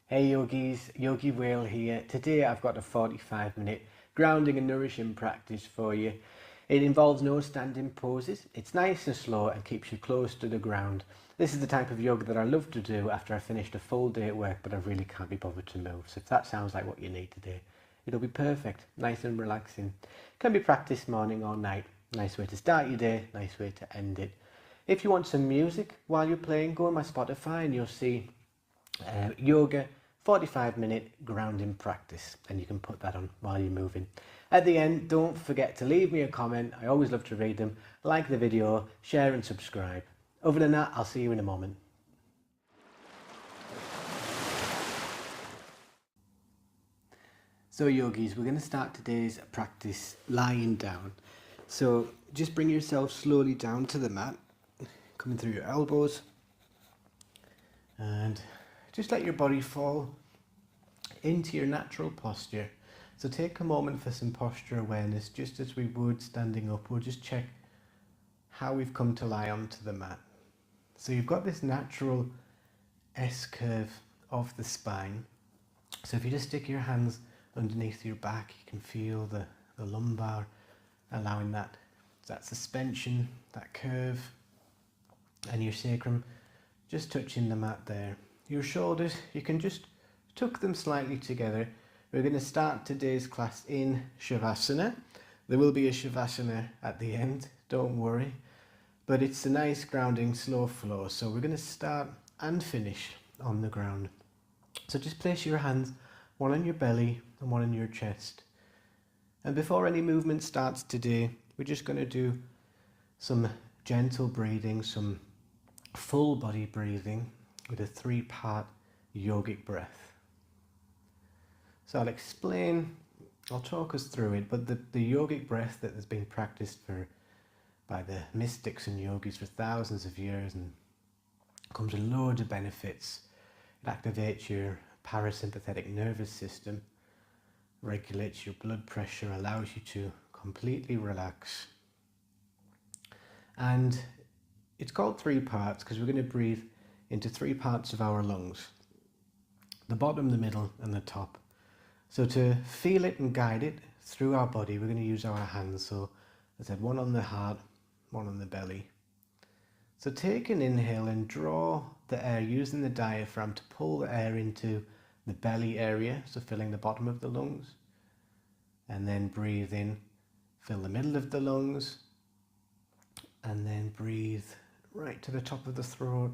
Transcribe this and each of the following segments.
Hey yogis, YOGIWHALE here. Today I've got a 45-minute grounding and nourishing practice for you. It involves no standing poses. It's nice and slow and keeps you close to the ground. This is the type of yoga that I love to do after I've finished a full day at work but I really can't be bothered to move. So if that sounds like what you need today, it'll be perfect. Nice and relaxing. Can be practiced morning or night. Nice way to start your day, nice way to end it. If you want some music while you're playing, go on my Spotify and you'll see yoga 45-minute grounding practice, and you can put that on while you're moving. At the end, don't forget to leave me a comment. I always love to read them. Like the video, share and subscribe. Other than that, I'll see you in a moment. So yogis, we're going to start today's practice lying down. So just bring yourself slowly down to the mat, coming through your elbows, and just let your body fall into your natural posture. So take a moment for some posture awareness, just as we would standing up. We'll just check how we've come to lie onto the mat. So you've got this natural S-curve of the spine. So if you just stick your hands underneath your back, you can feel the lumbar, allowing that suspension, that curve, and your sacrum just touching the mat there. Your shoulders, you can just tuck them slightly together. We're going to start today's class in Shavasana. There will be a Shavasana at the end, don't worry. But it's a nice grounding, slow flow. So we're going to start and finish on the ground. So just place your hands, one on your belly and one on your chest. And before any movement starts today, we're just going to do some gentle breathing, some full body breathing with a 3-part yogic breath. So I'll talk us through it, but the yogic breath that has been practiced by the mystics and yogis for thousands of years and comes with loads of benefits. It activates your parasympathetic nervous system, regulates your blood pressure, allows you to completely relax. And it's called 3 parts because we're going to breathe into 3 parts of our lungs: the bottom, the middle and the top. So to feel it and guide it through our body, we're going to use our hands. So as I said, one on the heart, one on the belly. So take an inhale and draw the air using the diaphragm to pull the air into the belly area, so filling the bottom of the lungs. And then breathe in, fill the middle of the lungs, and then breathe right to the top of the throat.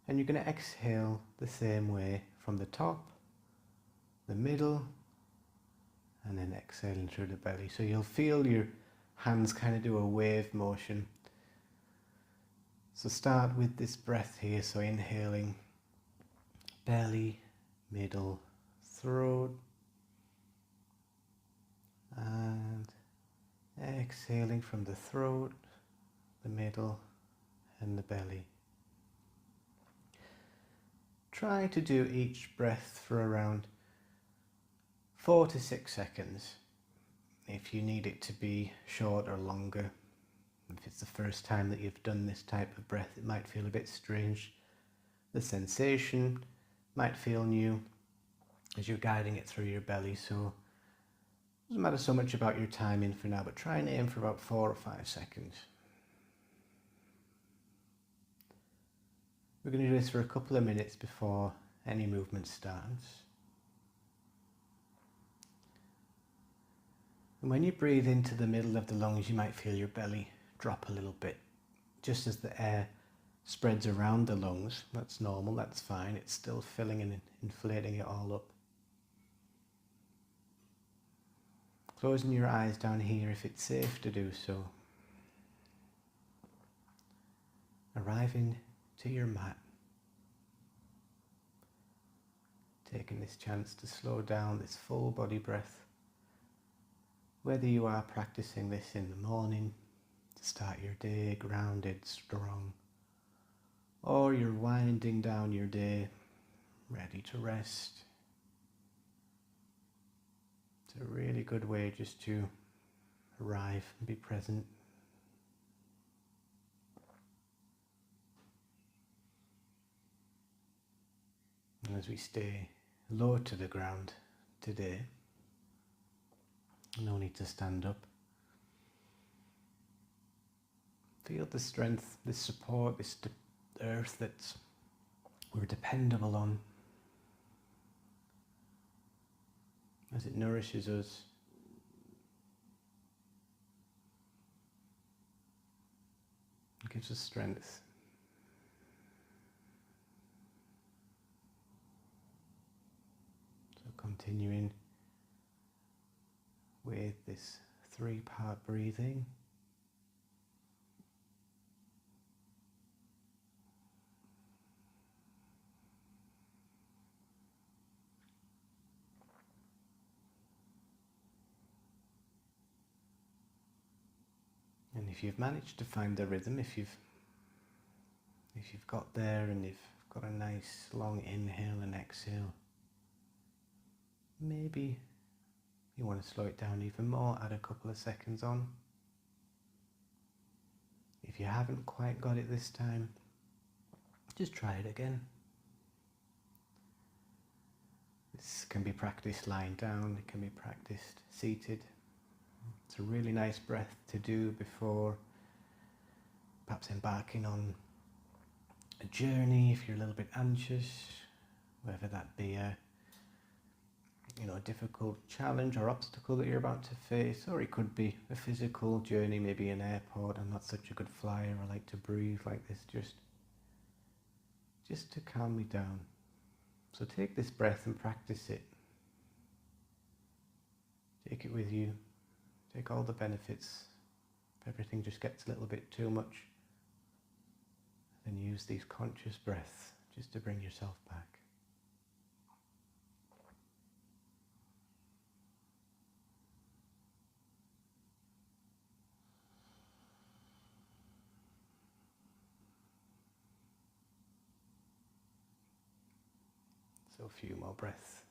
And you're going to exhale the same way from the top, the middle, and then exhaling through the belly. So you'll feel your hands kind of do a wave motion. So start with this breath here. So inhaling, belly, middle, throat, and exhaling from the throat, the middle, and the belly. Try to do each breath for around 4 to 6 seconds. If you need it to be short or longer, if it's the first time that you've done this type of breath, it might feel a bit strange. The sensation might feel new as you're guiding it through your belly. So it doesn't matter so much about your timing for now, but try and aim for about 4 or 5 seconds. We're going to do this for a couple of minutes before any movement starts. And when you breathe into the middle of the lungs, you might feel your belly drop a little bit, just as the air spreads around the lungs. That's normal, that's fine. It's still filling and inflating it all up. Closing your eyes down here if it's safe to do so. Arriving to your mat. Taking this chance to slow down this full body breath. Whether you are practicing this in the morning to start your day grounded, strong, or you're winding down your day, ready to rest. It's a really good way just to arrive and be present. as we stay low to the ground today. No need to stand up. Feel the strength, this support, this earth that we're dependable on as it nourishes us. It gives us strength. So continuing with this 3-part breathing. And if you've managed to find the rhythm, if you've got there and you've got a nice long inhale and exhale, maybe you want to slow it down even more, add a couple of seconds on. If you haven't quite got it this time, just try it again. This can be practiced lying down, it can be practiced seated. It's a really nice breath to do before perhaps embarking on a journey if you're a little bit anxious, whether that be a difficult challenge or obstacle that you're about to face, or it could be a physical journey, maybe an airport. I'm not such a good flyer, I like to breathe like this just to calm me down. So take this breath and practice it. Take it with you. Take all the benefits. If everything just gets a little bit too much, then use these conscious breaths just to bring yourself back. So a few more breaths.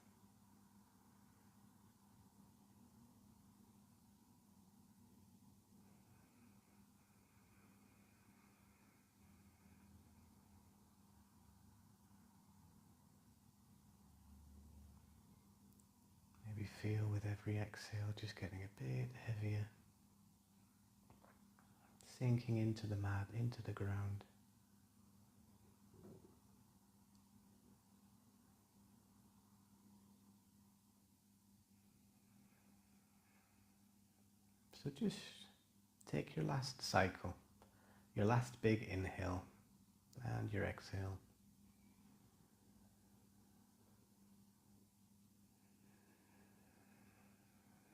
Maybe feel with every exhale just getting a bit heavier, sinking into the mat, into the ground. So just take your last cycle, your last big inhale and your exhale.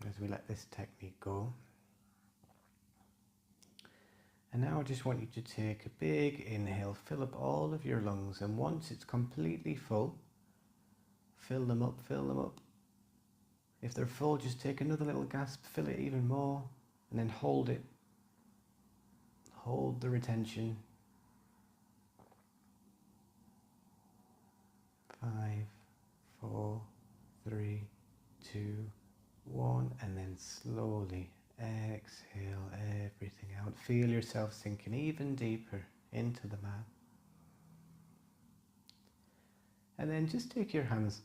As we let this technique go. And now I just want you to take a big inhale, fill up all of your lungs, and once it's completely full, fill them up, fill them up. If they're full, just take another little gasp, fill it even more, and then hold it. Hold the retention. 5, 4, 3, 2, 1, and then slowly exhale everything out. Feel yourself sinking even deeper into the mat. And then just take your hands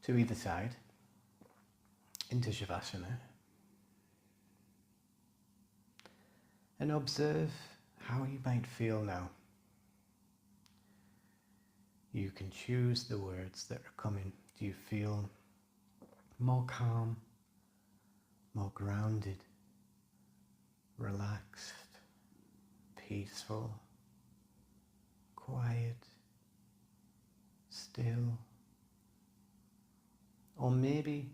to either side into Shavasana and observe how you might feel now. You can choose the words that are coming. Do you feel more calm, more grounded, relaxed, peaceful, quiet, still? Or maybe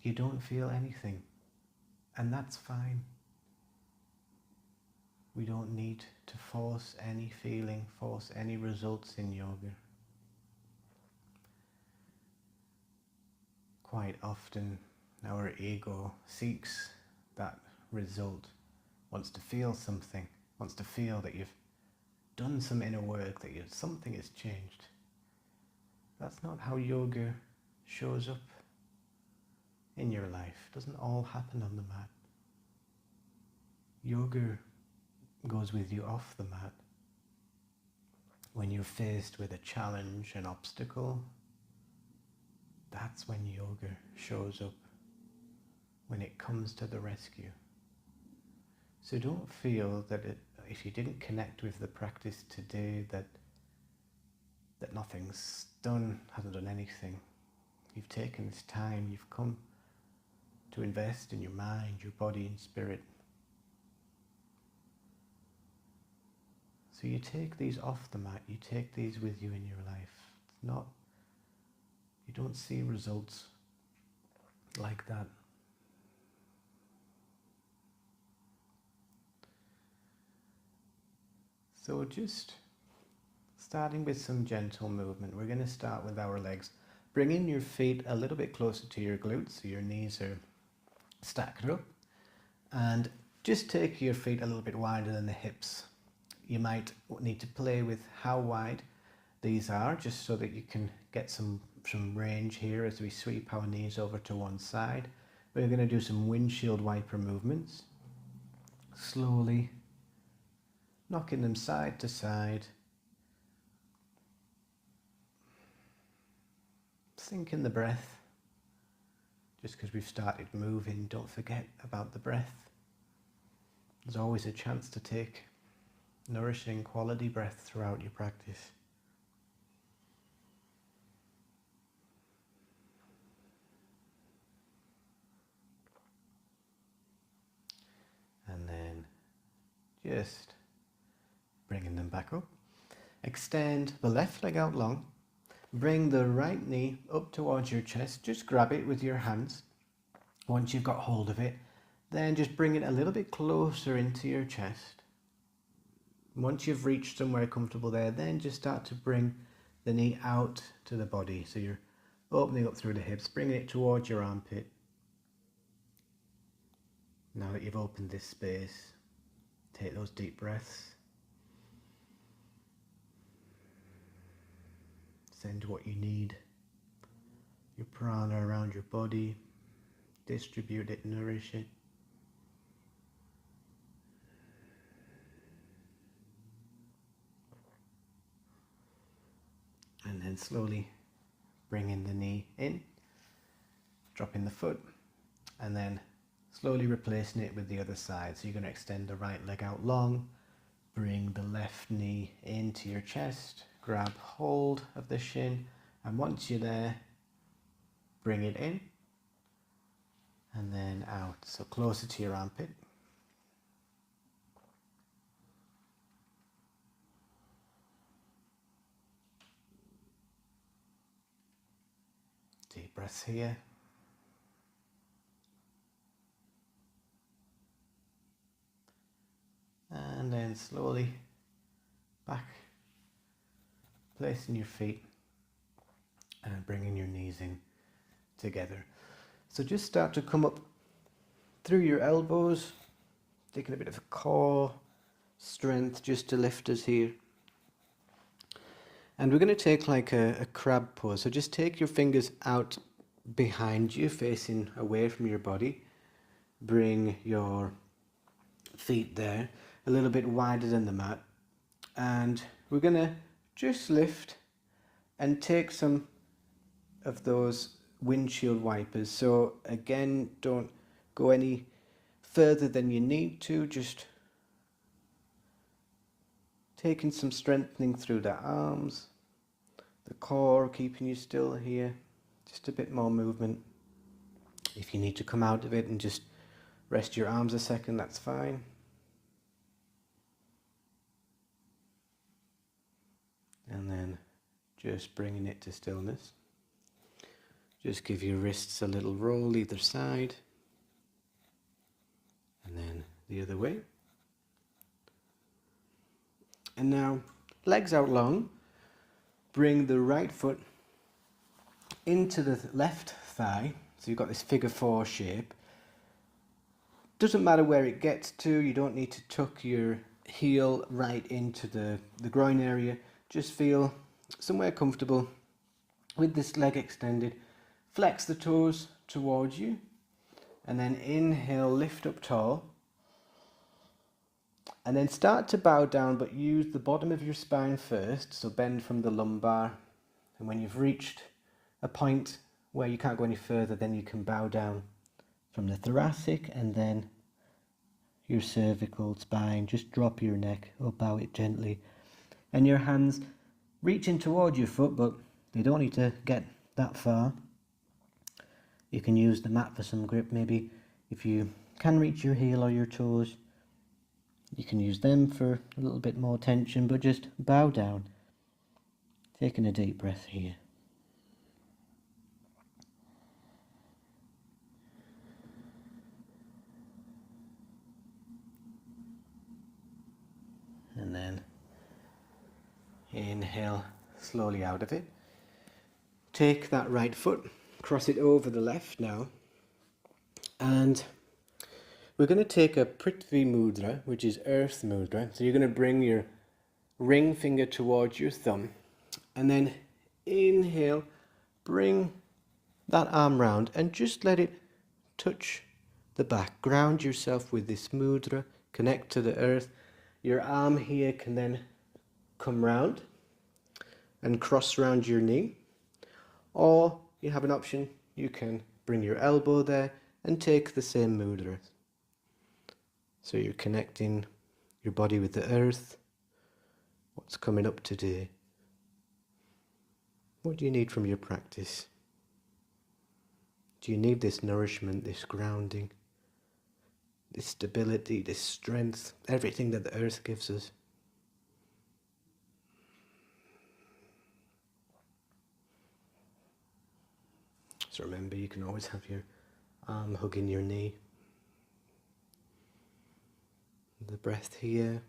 you don't feel anything, and that's fine. We don't need to force any feeling, force any results in yoga. Quite often our ego seeks that result, wants to feel something, wants to feel that you've done some inner work, that something has changed. That's not how yoga shows up in your life. It doesn't all happen on the mat. Yoga goes with you off the mat. when you're faced with a challenge, an obstacle, that's when yoga shows up, when it comes to the rescue. So don't feel that if you didn't connect with the practice today, that nothing's done, hasn't done anything. You've taken this time, you've come to invest in your mind, your body and spirit. So you take these off the mat, you take these with you in your life. It's not, you don't see results like that. So just starting with some gentle movement, we're going to start with our legs. Bringing your feet a little bit closer to your glutes, so your knees are stacked up. And just take your feet a little bit wider than the hips. You might need to play with how wide these are, just so that you can get some range here as we sweep our knees over to one side. We're going to do some windshield wiper movements. Slowly knocking them side to side. Sink in the breath. Just because we've started moving, don't forget about the breath. There's always a chance to take nourishing quality breath throughout your practice. And then just bringing them back up. Extend the left leg out long. Bring the right knee up towards your chest. Just grab it with your hands. Once you've got hold of it, then just bring it a little bit closer into your chest. Once you've reached somewhere comfortable there, then just start to bring the knee out to the body. So you're opening up through the hips, bringing it towards your armpit. Now that you've opened this space, take those deep breaths. Send what you need, your prana around your body, distribute it, nourish it. And then slowly bringing the knee in, dropping the foot, and then slowly replacing it with the other side. So you're going to extend the right leg out long, bring the left knee into your chest, grab hold of the shin, and once you're there, bring it in and then out, so closer to your armpit. Deep breaths here. And then slowly back, placing your feet and bringing your knees in together. So just start to come up through your elbows, taking a bit of core strength just to lift us here. And we're going to take like a crab pose. So just take your fingers out behind you, facing away from your body. Bring your feet there, a little bit wider than the mat. And we're going to just lift and take some of those windshield wipers. So again, don't go any further than you need to, just taking some strengthening through the arms, the core, keeping you still here, just a bit more movement. If you need to come out of it and just rest your arms a second, that's fine. And then just bringing it to stillness. Just give your wrists a little roll either side. And then the other way. And now, legs out long. Bring the right foot into the left thigh. So you've got this figure 4 shape. Doesn't matter where it gets to. You don't need to tuck your heel right into the groin area. Just feel somewhere comfortable with this leg extended. Flex the toes towards you. And then inhale, lift up tall. And then start to bow down, but use the bottom of your spine first. So bend from the lumbar. And when you've reached a point where you can't go any further, then you can bow down from the thoracic and then your cervical spine. Just drop your neck or bow it gently. And your hands reaching toward your foot, but they don't need to get that far. You can use the mat for some grip. Maybe if you can reach your heel or your toes, you can use them for a little bit more tension, but just bow down. Taking a deep breath here. And then inhale slowly out of it. Take that right foot, cross it over the left now. And we're going to take a Prithvi Mudra, which is Earth Mudra. So you're going to bring your ring finger towards your thumb. And then inhale, bring that arm round and just let it touch the back. Ground yourself with this mudra, connect to the earth. Your arm here can then come round and cross round your knee. Or you have an option, you can bring your elbow there and take the same mudra. So you're connecting your body with the earth. What's coming up today? What do you need from your practice? Do you need this nourishment, this grounding, this stability, this strength, everything that the earth gives us? So remember, you can always have your arm hugging your knee. The breath here.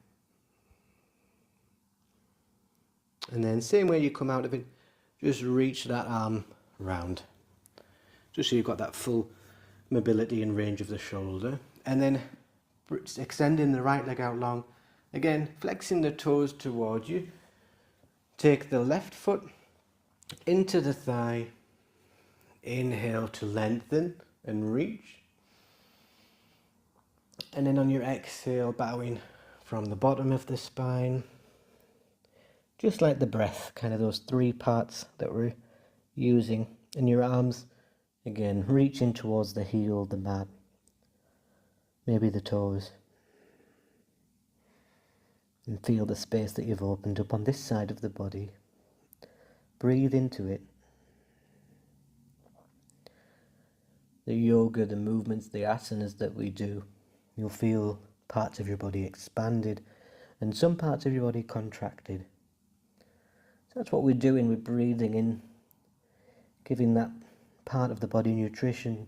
And then same way you come out of it, just reach that arm round. Just so you've got that full mobility and range of the shoulder. And then extending the right leg out long. Again, flexing the toes towards you. Take the left foot into the thigh. Inhale to lengthen and reach. And then on your exhale, bowing from the bottom of the spine. Just like the breath, kind of those three parts that we're using. And your arms, again, reaching towards the heel, the mat, maybe the toes. And feel the space that you've opened up on this side of the body. Breathe into it. The yoga, the movements, the asanas that we do, you'll feel parts of your body expanded and some parts of your body contracted. So that's what we're doing, we're breathing in, giving that part of the body nutrition,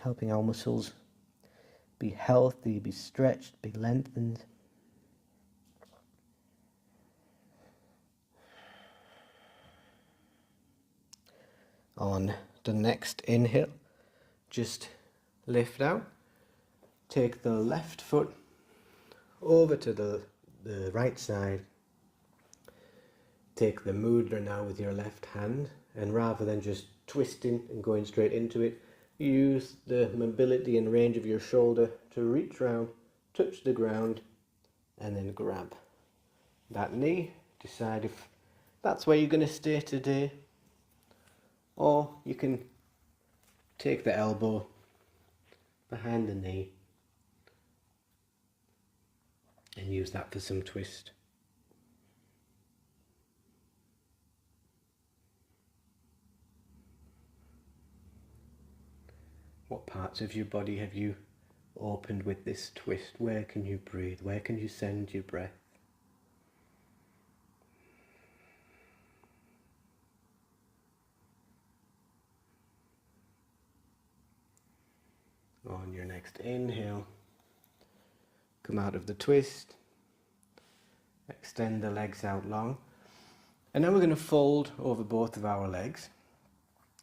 helping our muscles be healthy, be stretched, be lengthened. On the next inhale, just lift out. Take the left foot over to the right side. Take the mudra now with your left hand, and rather than just twisting and going straight into it, use the mobility and range of your shoulder to reach round, touch the ground, and then grab that knee. Decide if that's where you're going to stay today, or you can take the elbow behind the knee and use that for some twist. What parts of your body have you opened with this twist? Where can you breathe? Where can you send your breath? On your next inhale, come out of the twist, extend the legs out long, and now we're going to fold over both of our legs.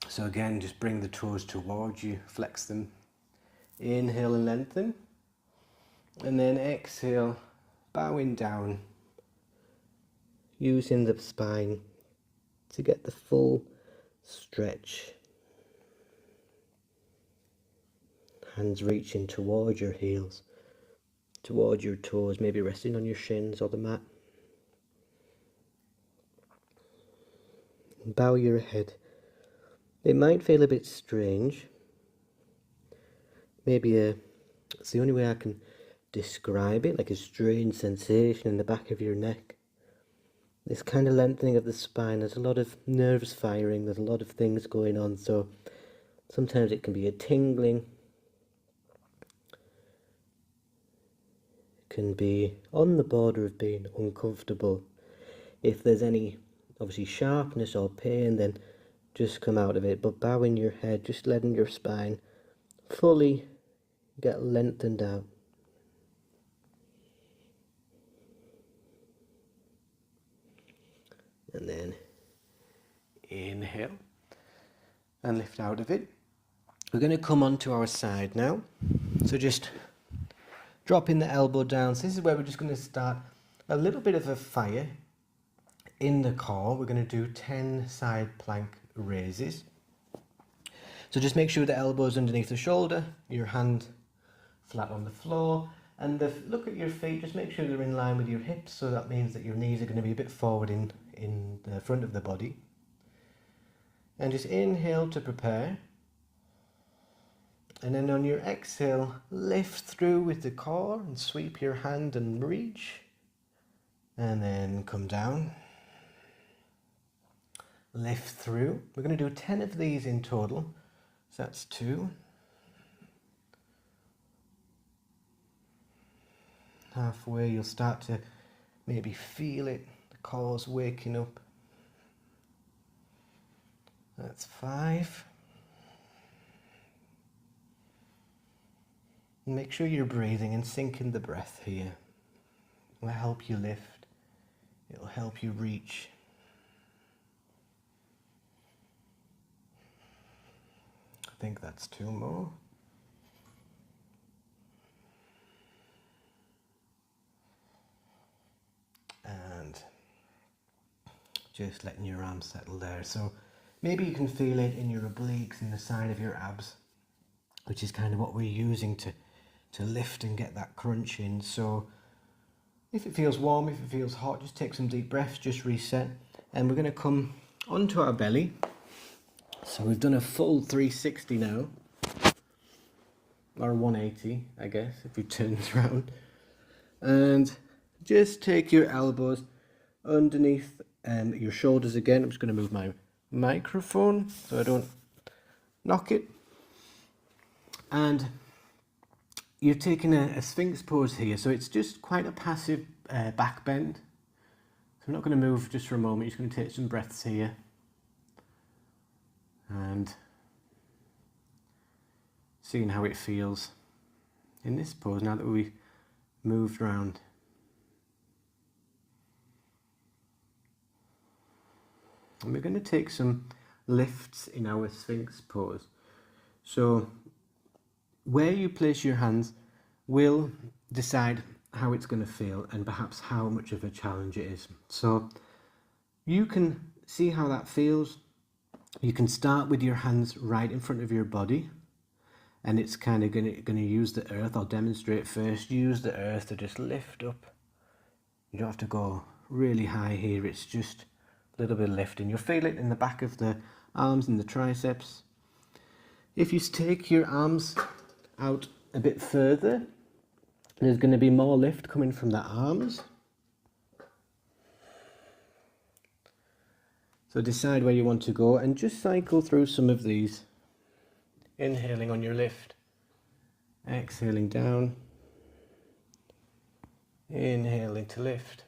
So again, just bring the toes towards you, flex them, inhale and lengthen, and then exhale, bowing down, using the spine to get the full stretch. hands reaching towards your heels, towards your toes, maybe resting on your shins or the mat. And bow your head. It might feel a bit strange. Maybe it's the only way I can describe it, like a strange sensation in the back of your neck. This kind of lengthening of the spine, there's a lot of nerves firing, there's a lot of things going on, so sometimes it can be a tingling, it can be on the border of being uncomfortable. If there's any, obviously, sharpness or pain, then just come out of it, but bowing your head, just letting your spine fully get lengthened out. And then Inhale and lift out of it. We're going to come onto our side now. So just dropping the elbow down. So this is where we're just going to start a little bit of a fire in the core. We're going to do 10 side plank raises. So just make sure the elbow's underneath the shoulder, your hand flat on the floor, and look at your feet, just make sure they're in line with your hips, so that means that your knees are going to be a bit forward in the front of the body. And just inhale to prepare. And then on your exhale, lift through with the core and sweep your hand and reach. And then come down. Lift through. We're going to do 10 of these in total. So that's 2. Halfway, you'll start to maybe feel it. The core's waking up. That's 5. And make sure you're breathing and sinking the breath here. It will help you lift. It will help you reach. I think that's 2 more. And just letting your arms settle there. So maybe you can feel it in your obliques, in the side of your abs, which is kind of what we're using to lift and get that crunch in. So if it feels warm, if it feels hot, just take some deep breaths, just reset. And we're going to come onto our belly. So we've done a full 360 now, or 180, I guess, if you turn this around. And just take your elbows underneath your shoulders again. I'm just going to move my microphone so I don't knock it. And you're taking a Sphinx pose here, so it's just quite a passive back bend. So we're not going to move just for a moment, you're just going to take some breaths here. And seeing how it feels in this pose now that we've moved around. And we're going to take some lifts in our Sphinx pose. So where you place your hands will decide how it's going to feel and perhaps how much of a challenge it is. So you can see how that feels. You can start with your hands right in front of your body, and it's kind of going to use the earth. I'll demonstrate first. Use the earth to just lift up. You don't have to go really high here. It's just a little bit of lifting. You'll feel it in the back of the arms and the triceps. If you take your arms out a bit further, there's going to be more lift coming from the arms. So decide where you want to go and just cycle through some of these. Inhaling on your lift, exhaling down, inhaling to lift,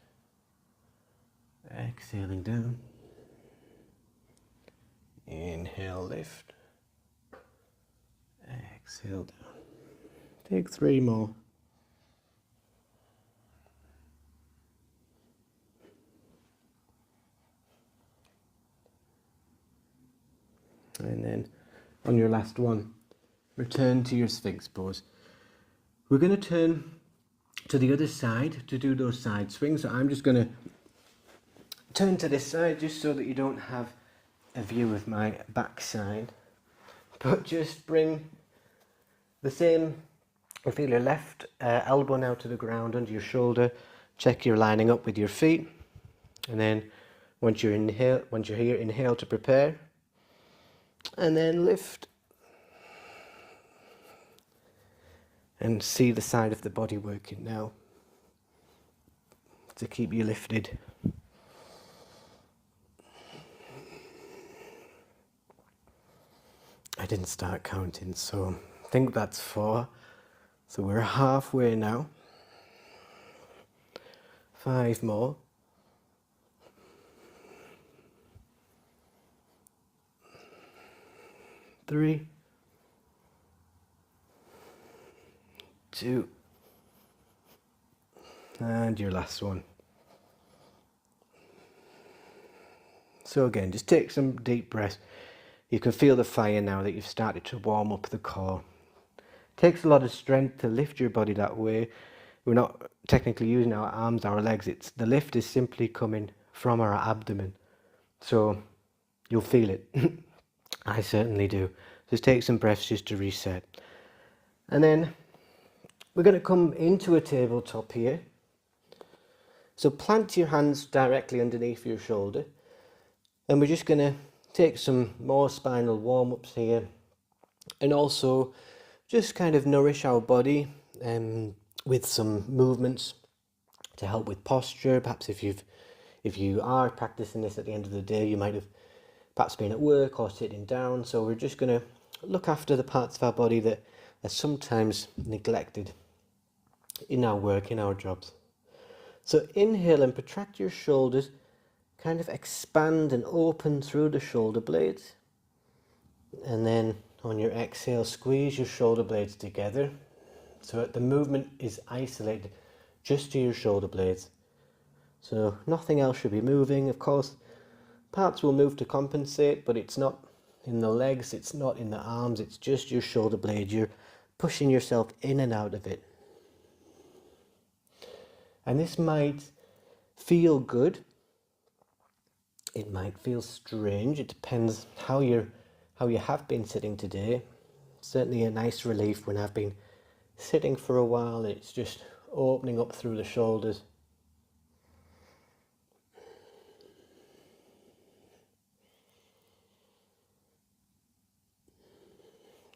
exhaling down, inhale, lift, exhale down. Take 3 more. And then on your last one, return to your Sphinx pose. We're going to turn to the other side to do those side swings. So I'm just going to turn to this side just so that you don't have a view of my backside. But just bring The same, you feel your left elbow now to the ground under your shoulder. Check you're lining up with your feet. And then once you're here, inhale to prepare. And then lift. And see the side of the body working now to keep you lifted. I didn't start counting, so I think that's 4. So we're halfway now. 5 more. 3, 2, and your last one. So again, just take some deep breaths. You can feel the fire now that you've started to warm up the core. It takes a lot of strength to lift your body that way. We're not technically using our arms, our legs. The lift is simply coming from our abdomen. So you'll feel it. I certainly do. Just take some breaths just to reset. And then we're going to come into a tabletop here. So plant your hands directly underneath your shoulder. And we're just going to take some more spinal warm-ups here. And also just kind of nourish our body with some movements to help with posture. Perhaps if you are practicing this at the end of the day, you might have perhaps been at work or sitting down. So we're just going to look after the parts of our body that are sometimes neglected in our work, in our jobs. So inhale and protract your shoulders, kind of expand and open through the shoulder blades. And then on your exhale, squeeze your shoulder blades together so that the movement is isolated just to your shoulder blades. So nothing else should be moving. Of course, parts will move to compensate, but it's not in the legs, it's not in the arms, it's just your shoulder blade. You're pushing yourself in and out of it. And this might feel good. It might feel strange. It depends how you have been sitting today. Certainly a nice relief when I've been sitting for a while and it's just opening up through the shoulders.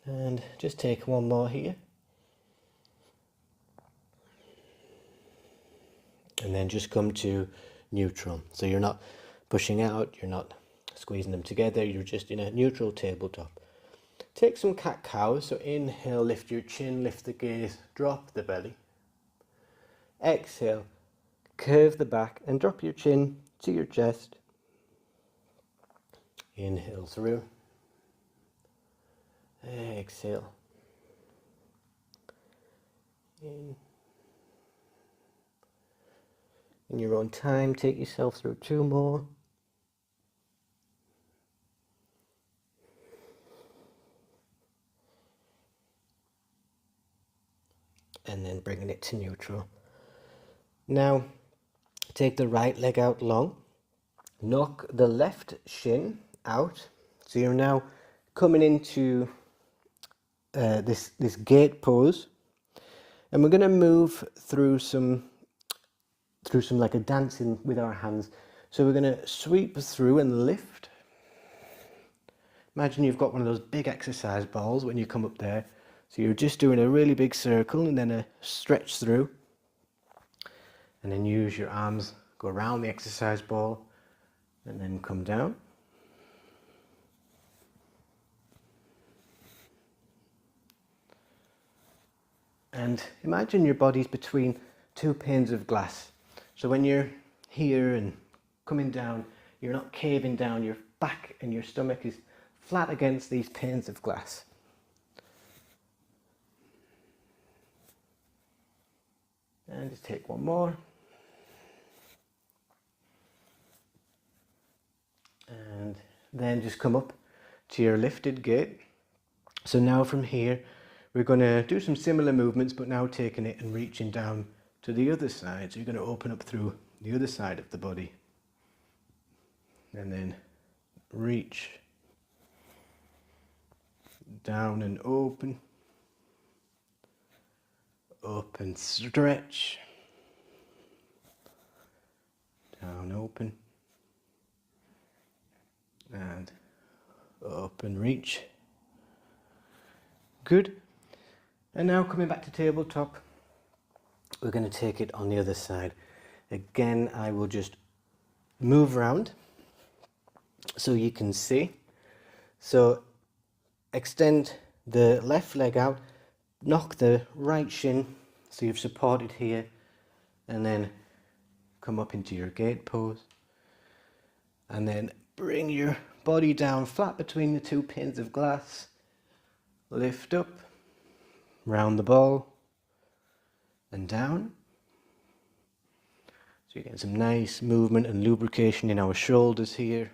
And just take one more here. And then just come to neutral. So you're not pushing out, you're not squeezing them together, you're just in a neutral tabletop. Take some cat-cow. So inhale, lift your chin, lift the gaze, drop the belly. Exhale, curve the back and drop your chin to your chest. Inhale through. Exhale. In your own time, take yourself through 2 more. And then bringing it to neutral. Now, take the right leg out long. Knock the left shin out. So you're now coming into this gate pose. And we're going to move through some like a dancing with our hands. So we're going to sweep through and lift. Imagine you've got one of those big exercise balls when you come up there. So you're just doing a really big circle and then a stretch through. And then use your arms, go around the exercise ball and then come down. And imagine your body's between 2 panes of glass. So when you're here and coming down, you're not caving down, your back and your stomach is flat against these panes of glass. And just take one more. And then just come up to your lifted gate. So now from here, we're going to do some similar movements, but now taking it and reaching down to the other side. So you're going to open up through the other side of the body. And then reach down and open. up and stretch, down, open, and up and reach. Good. And now coming back to tabletop, we're going to take it on the other side. Again, I will just move around so you can see. So extend the left leg out, knock the right shin so you've supported here, and then come up into your gate pose. And then bring your body down flat between the two panes of glass. Lift up, round the ball, and down. So you're getting some nice movement and lubrication in our shoulders here.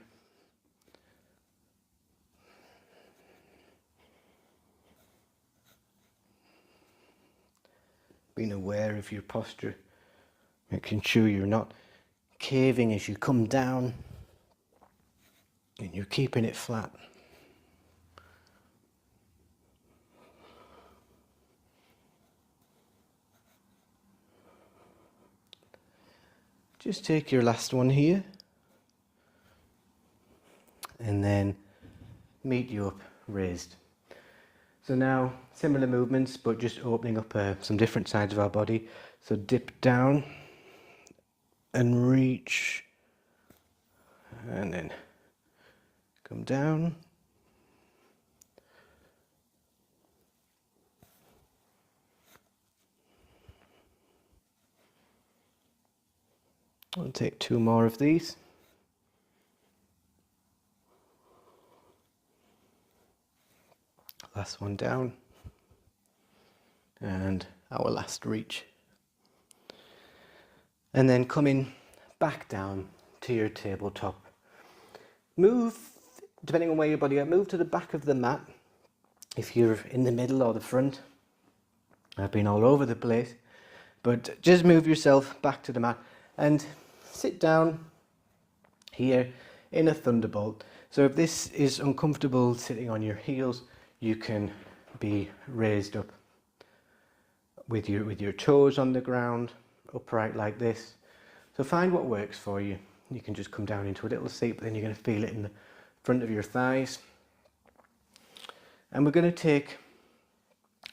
Being aware of your posture, making sure you're not caving as you come down, and you're keeping it flat. Just take your last one here, and then meet you up raised. So now, similar movements, but just opening up some different sides of our body. So dip down and reach, and then come down. I'll take 2 more of these. Last one down. And our last reach. And then coming back down to your tabletop. Move, depending on where your body is, move to the back of the mat. If you're in the middle or the front. I've been all over the place. But just move yourself back to the mat and sit down here in a thunderbolt. So if this is uncomfortable sitting on your heels, you can be raised up with your toes on the ground, upright like this. So find what works for you. You can just come down into a little seat, but then you're going to feel it in the front of your thighs. And we're going to take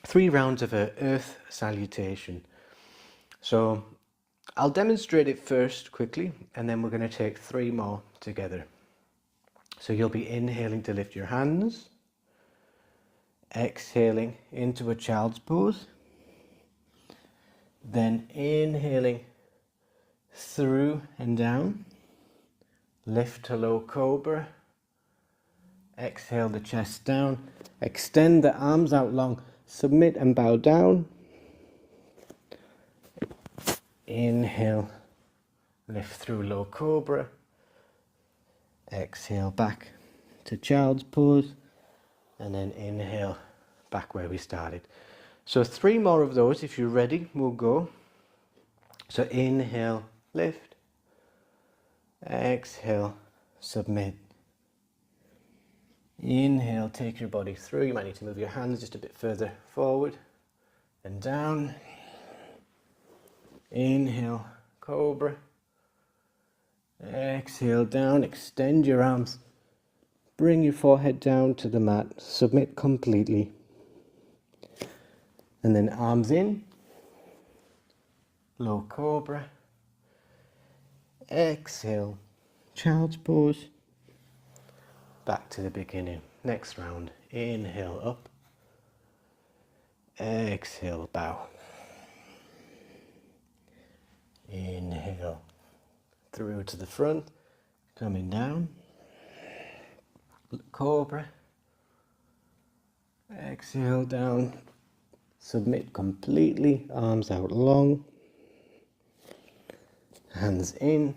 3 rounds of an earth salutation. So I'll demonstrate it first quickly, and then we're going to take 3 more together. So you'll be inhaling to lift your hands, exhaling into a child's pose, then inhaling through and down, lift to low cobra, exhale the chest down, extend the arms out long, submit and bow down, inhale, lift through low cobra, exhale back to child's pose, and then inhale back where we started. So 3 more of those. If you're ready, we'll go. So inhale, lift, exhale, submit, inhale, take your body through. You might need to move your hands just a bit further forward and down. Inhale, cobra, exhale down, extend your arms, bring your forehead down to the mat, submit completely, and then arms in, low cobra, exhale, child's pose, back to the beginning. Next round, inhale up, exhale bow, inhale through to the front, coming down, cobra, exhale down, submit completely, arms out long, hands in,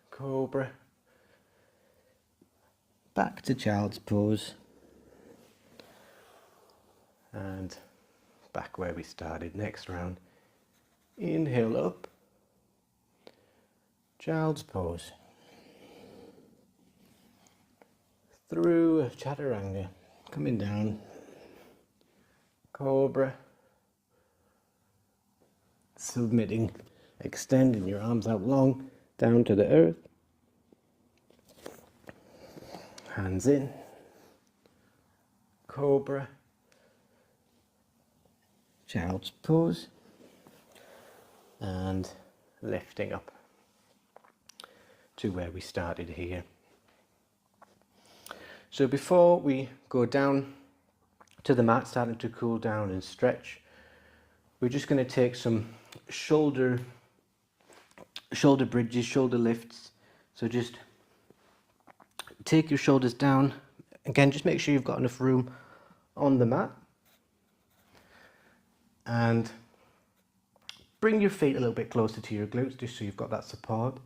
cobra, back to child's pose, and back where we started. Next round, inhale up, child's pose, through chaturanga, coming down, cobra, submitting, extending your arms out long, down to the earth. Hands in, cobra, child's pose, and lifting up to where we started here. So before we go down to the mat, starting to cool down and stretch, we're just going to take some shoulder bridges, shoulder lifts. So just take your shoulders down. Again, just make sure you've got enough room on the mat. And bring your feet a little bit closer to your glutes, just so you've got that support.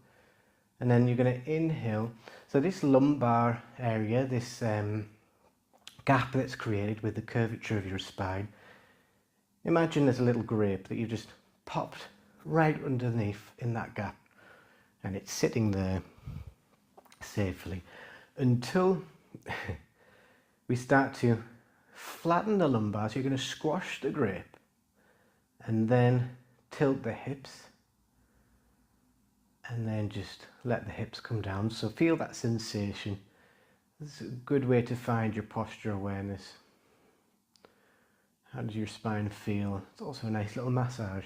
And then you're going to inhale. So this lumbar area, this gap that's created with the curvature of your spine, imagine there's a little grape that you've just popped right underneath in that gap. And it's sitting there safely until we start to flatten the lumbar. So you're going to squash the grape and then tilt the hips, and then just let the hips come down. So feel that sensation. It's a good way to find your posture awareness. How does your spine feel? It's also a nice little massage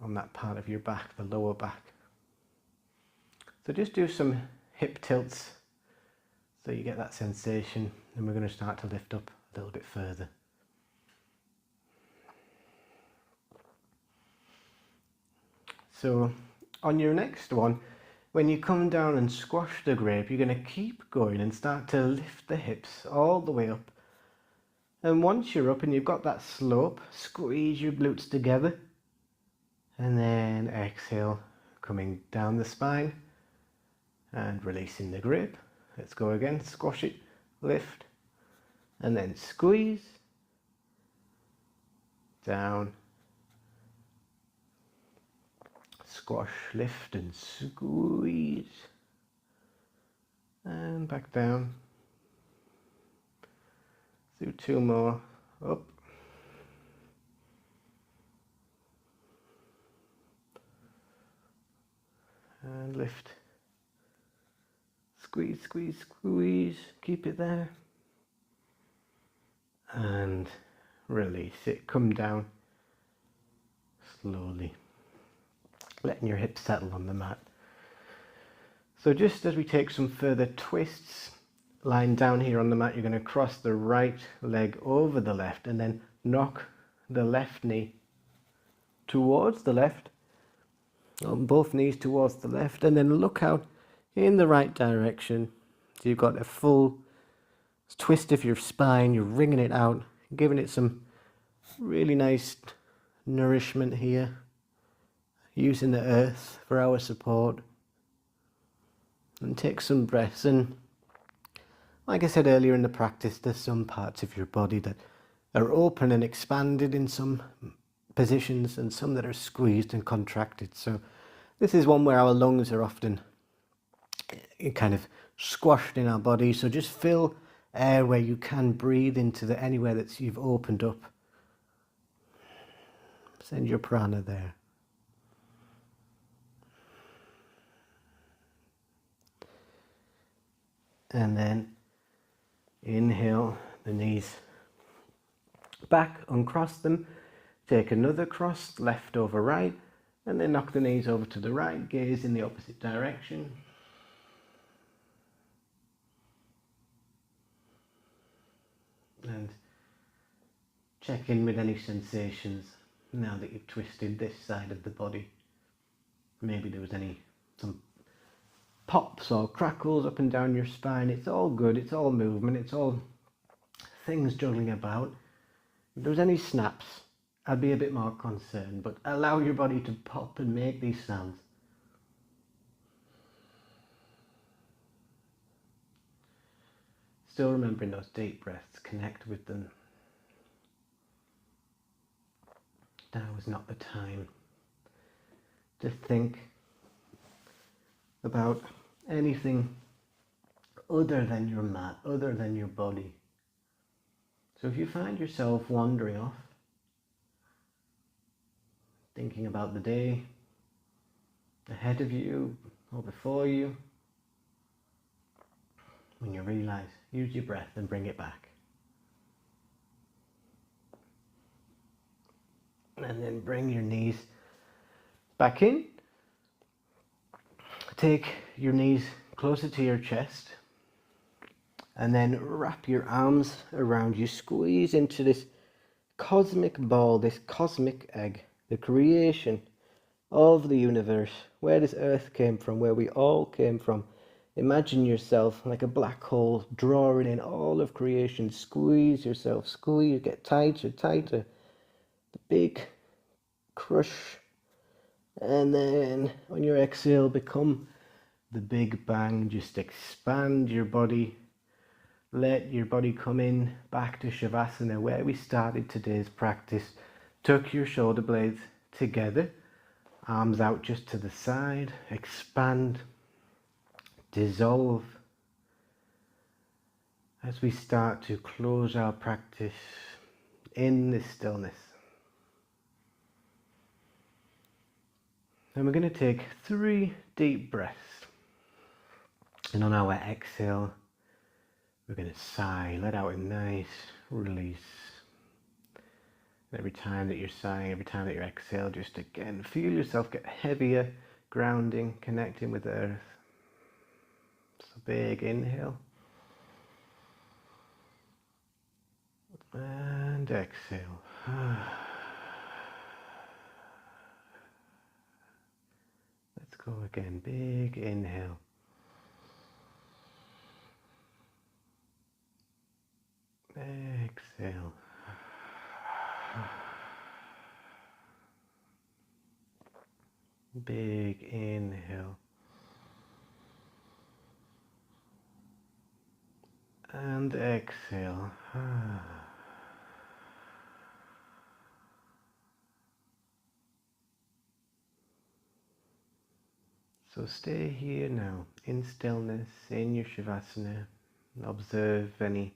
on that part of your back, the lower back. So just do some hip tilts so you get that sensation, and we're going to start to lift up a little bit further. So on your next one, when you come down and squash the grape, you're going to keep going and start to lift the hips all the way up. And once you're up and you've got that slope, squeeze your glutes together. And then exhale, coming down the spine and releasing the grape. Let's go again, squash it, lift, and then squeeze, down, squash, lift and squeeze, and back down. Do two more, up, and lift, squeeze, squeeze, squeeze, keep it there, and release it, come down slowly, letting your hips settle on the mat. So just as we take some further twists, lying down here on the mat, you're going to cross the right leg over the left and then knock the left knee towards the left, on both knees towards the left, and then look out in the right direction. So you've got a full twist of your spine, you're wringing it out, giving it some really nice nourishment here, using the earth for our support. And take some breaths. And like I said earlier in the practice, there's some parts of your body that are open and expanded in some positions and some that are squeezed and contracted. So this is one where our lungs are often kind of squashed in our body. So just fill air where you can, breathe into the anywhere that you've opened up. Send your prana there. And then inhale, the knees back, uncross them, take another cross, left over right, and then knock the knees over to the right, gaze in the opposite direction. And check in with any sensations now that you've twisted this side of the body. Maybe there was some pops or crackles up and down your spine. It's all good, it's all movement, it's all things juggling about. If there was any snaps, I'd be a bit more concerned, but allow your body to pop and make these sounds. Still remembering those deep breaths, connect with them. Now is not the time to think about anything other than your mat, other than your body. So if you find yourself wandering off, thinking about the day ahead of you or before you. When you realise, use your breath and bring it back. And then bring your knees back in. Take your knees closer to your chest. And then wrap your arms around you. Squeeze into this cosmic ball, this cosmic egg, the creation of the universe, where this earth came from, where we all came from. Imagine yourself like a black hole, drawing in all of creation. Squeeze yourself, squeeze, get tighter, tighter. The big crush. And then on your exhale, become the big bang. Just expand your body. Let your body come in back to Shavasana, where we started today's practice. Tuck your shoulder blades together. Arms out just to the side. Expand. Dissolve. As we start to close our practice in this stillness. And we're going to take 3 deep breaths. And on our exhale, we're going to sigh, let out a nice release. And every time that you're sighing, every time that you exhale, just again, feel yourself get heavier, grounding, connecting with the earth. So big inhale. And exhale. Let's go again, big inhale. Exhale. Big inhale. And exhale. So stay here now, in stillness, in your Shavasana. Observe any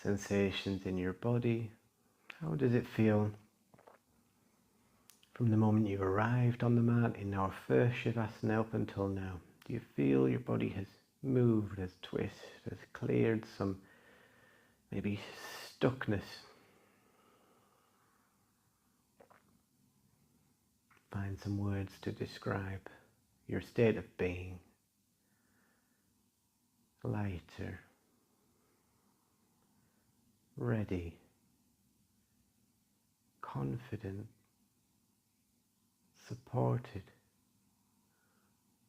sensations in your body. How does it feel from the moment you arrived on the mat in our first Shavasana up until now? Do you feel your body has moved, has twisted, has cleared some maybe stuckness? Find some words to describe your state of being. Lighter, ready, confident, supported.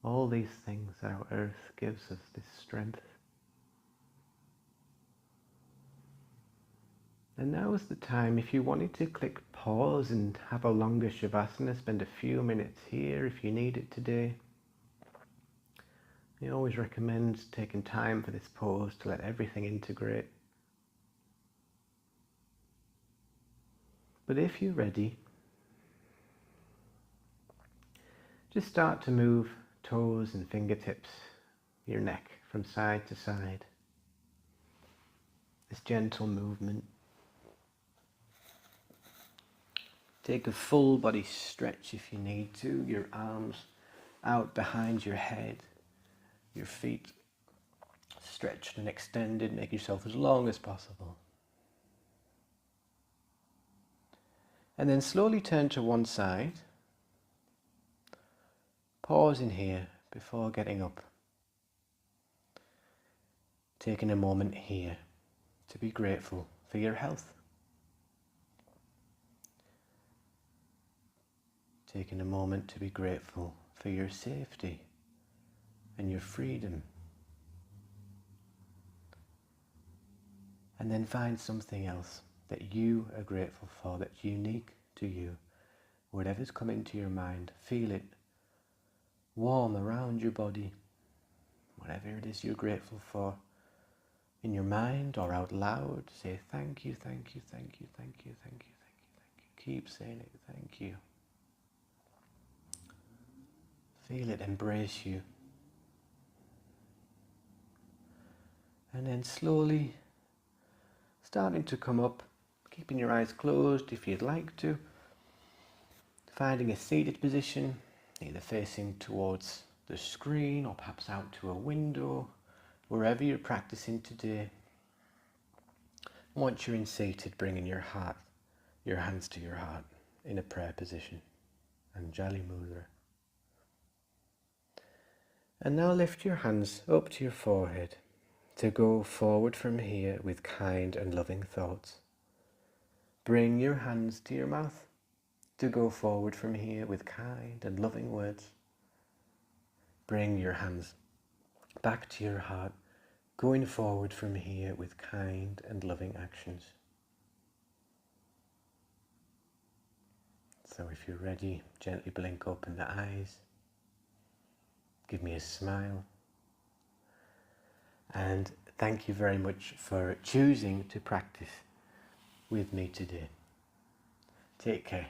All these things that our earth gives us, this strength. And now is the time, if you wanted to click pause and have a longer Shavasana, spend a few minutes here if you need it today. I always recommend taking time for this pause to let everything integrate. But if you're ready, just start to move toes and fingertips, your neck from side to side. This gentle movement. Take a full body stretch if you need to, your arms out behind your head, your feet stretched and extended, make yourself as long as possible. And then slowly turn to one side. Pause in here before getting up. Taking a moment here to be grateful for your health. Taking a moment to be grateful for your safety and your freedom. And then find something else that you are grateful for, that's unique to you. Whatever's coming to your mind, feel it warm around your body. Whatever it is you're grateful for, in your mind or out loud, say thank you, thank you, thank you, thank you, thank you, thank you, thank you. Keep saying it, thank you. Feel it embrace you. And then slowly starting to come up, keeping your eyes closed if you'd like to. Finding a seated position, either facing towards the screen or perhaps out to a window, wherever you're practicing today. Once you're in seated, bringing your hands to your heart in a prayer position, Anjali Mudra. And now lift your hands up to your forehead to go forward from here with kind and loving thoughts. Bring your hands to your mouth to go forward from here with kind and loving words. Bring your hands back to your heart, going forward from here with kind and loving actions. So if you're ready, gently blink open the eyes, give me a smile, and thank you very much for choosing to practice with me today. Take care.